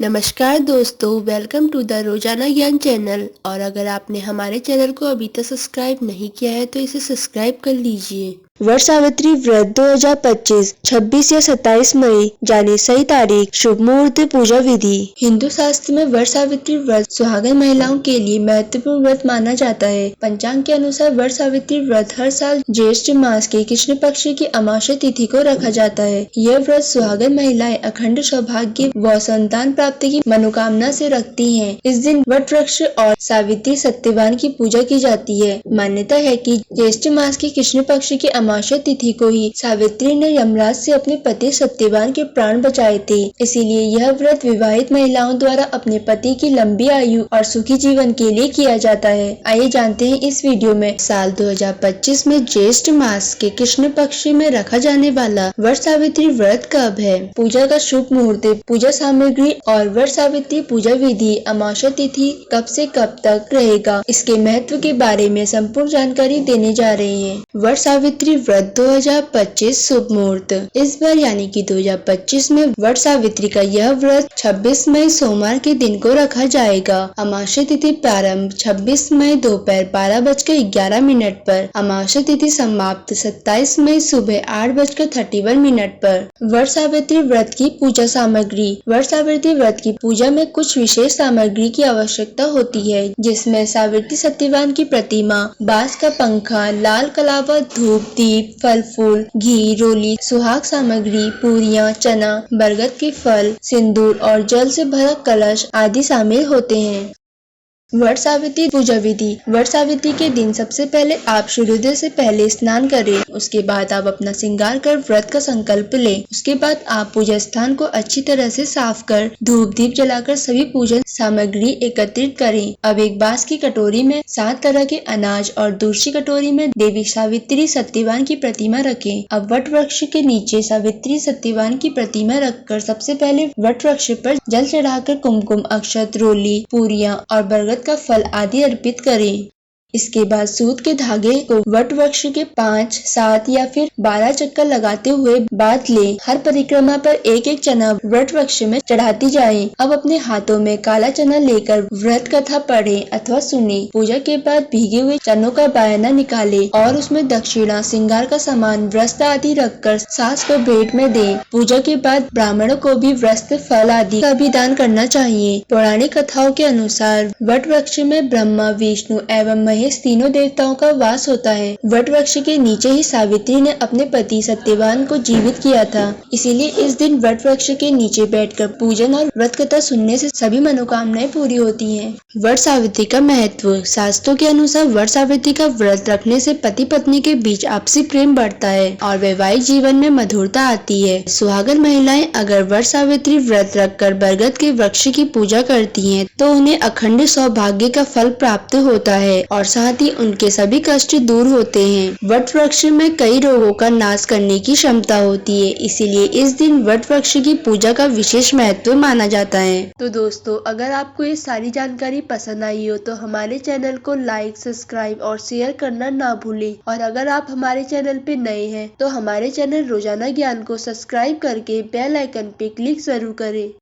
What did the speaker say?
नमस्कार दोस्तों, welcome to the रोजाना ज्ञान चैनल। और अगर आपने हमारे चैनल को अभी तक सब्सक्राइब नहीं किया है तो इसे सब्सक्राइब कर लीजिए। वट सावित्री व्रत 2025 26 या 27 मई यानी सही तारीख, शुभ मुहूर्त, पूजा विधि। हिंदू शास्त्र में वट सावित्री व्रत सुहागन महिलाओं के लिए महत्वपूर्ण व्रत माना जाता है। पंचांग के अनुसार वट सावित्री व्रत हर साल ज्येष्ठ मास के कृष्ण पक्ष की अमावस्या तिथि को रखा जाता है। यह व्रत सुहागन महिलाएं अखंड सौभाग्य व संतान प्राप्ति की मनोकामना से रखती हैं। इस दिन वट वृक्ष और सावित्री सत्यवान की पूजा की जाती है। मान्यता है कि ज्येष्ठ मास के कृष्ण पक्ष की अमावस्या तिथि को ही सावित्री ने यमराज से अपने पति सत्यवान के प्राण बचाए थे। इसीलिए यह व्रत विवाहित महिलाओं द्वारा अपने पति की लंबी आयु और सुखी जीवन के लिए किया जाता है। आइए जानते हैं इस वीडियो में साल 2025 में ज्येष्ठ मास के कृष्ण पक्ष में रखा जाने वाला वट सावित्री व्रत कब है। पूजा का शुभ मुहूर्त, पूजा सामग्री और वट सावित्री पूजा विधि, अमावस्या तिथि कब से कब तक रहेगा, इसके महत्व के बारे में संपूर्ण जानकारी देने जा रहे हैं। वट सावित्री व्रत 2025 शुभ मुहूर्त। इस बार यानी कि 2025 में वट सावित्री का यह व्रत 26 मई सोमवार के दिन को रखा जाएगा। अमावस्या तिथि प्रारंभ 26 मई दोपहर 12:11 पर, अमावस्या तिथि समाप्त 27 मई सुबह 8:31 पर। वट सावित्री व्रत की पूजा सामग्री। वट सावित्री व्रत की पूजा में कुछ विशेष सामग्री की आवश्यकता होती है, जिसमें सावित्री सत्यवान की प्रतिमा, बांस का पंखा, लाल कलावा, धूप, दीप, फल फूल, घी, रोली, सुहाग सामग्री, पूरियां, चना, बरगद के फल, सिंदूर और जल से भरा कलश आदि शामिल होते हैं। वट सावित्री पूजा विधि। वट सावित्री के दिन सबसे पहले आप सूर्योदय से पहले स्नान करें। उसके बाद आप अपना श्रृंगार कर व्रत का संकल्प लें। उसके बाद आप पूजा स्थान को अच्छी तरह से साफ कर धूप दीप जलाकर सभी पूजन सामग्री एकत्रित करें। अब एक बांस की कटोरी में 7 तरह के अनाज और दूसरी कटोरी में देवी सावित्री सत्यवान की प्रतिमा रखें। अब वट वृक्ष के नीचे सावित्री सत्यवान की प्रतिमा रखकर सबसे पहले वट वृक्ष पर जल चढ़ाकर कुमकुम, अक्षत, रोली, पूरियां और बरगद का फल आदि अर्पित करें। इसके बाद सूत के धागे को वट वृक्ष के 5, 7 या फिर 12 चक्कर लगाते हुए बांध लें। हर परिक्रमा पर एक एक चना वट वृक्ष में चढ़ाती जाएं। अब अपने हाथों में काला चना लेकर व्रत कथा पढ़ें अथवा सुनें। पूजा के बाद भीगे हुए चनों का बायना निकालें और उसमें दक्षिणा, श्रृंगार का सामान, वस्त्र आदि रखकर सास को भेंट में दें। पूजा के बाद ब्राह्मणों को भी वस्त्र, फल आदि का भी दान करना चाहिए। पौराणिक कथाओं के अनुसार वट वृक्ष में ब्रह्मा, विष्णु एवं तीनों देवताओं का वास होता है। वट वृक्ष के नीचे ही सावित्री ने अपने पति सत्यवान को जीवित किया था। इसीलिए इस दिन वट वृक्ष के नीचे बैठकर पूजन और व्रत कथा सुनने से सभी मनोकामनाएं पूरी होती हैं। वट सावित्री का महत्व। शास्त्रों के अनुसार वट सावित्री का व्रत रखने से पति पत्नी के बीच आपसी प्रेम बढ़ता है और वैवाहिक जीवन में मधुरता आती है। सुहागन महिलाएं अगर वट सावित्री व्रत रखकर बरगद के वृक्ष की पूजा करती हैं, तो उन्हें अखंड सौभाग्य का फल प्राप्त होता है और साथ ही उनके सभी कष्ट दूर होते हैं। वट वृक्ष में कई रोगों का नाश करने की क्षमता होती है, इसीलिए इस दिन वट वृक्ष की पूजा का विशेष महत्व माना जाता है। तो दोस्तों, अगर आपको ये सारी जानकारी पसंद आई हो तो हमारे चैनल को लाइक, सब्सक्राइब और शेयर करना ना भूलें। और अगर आप हमारे चैनल पे नए हैं तो हमारे चैनल रोजाना ज्ञान को सब्सक्राइब करके बेल आइकन पे क्लिक जरूर करें।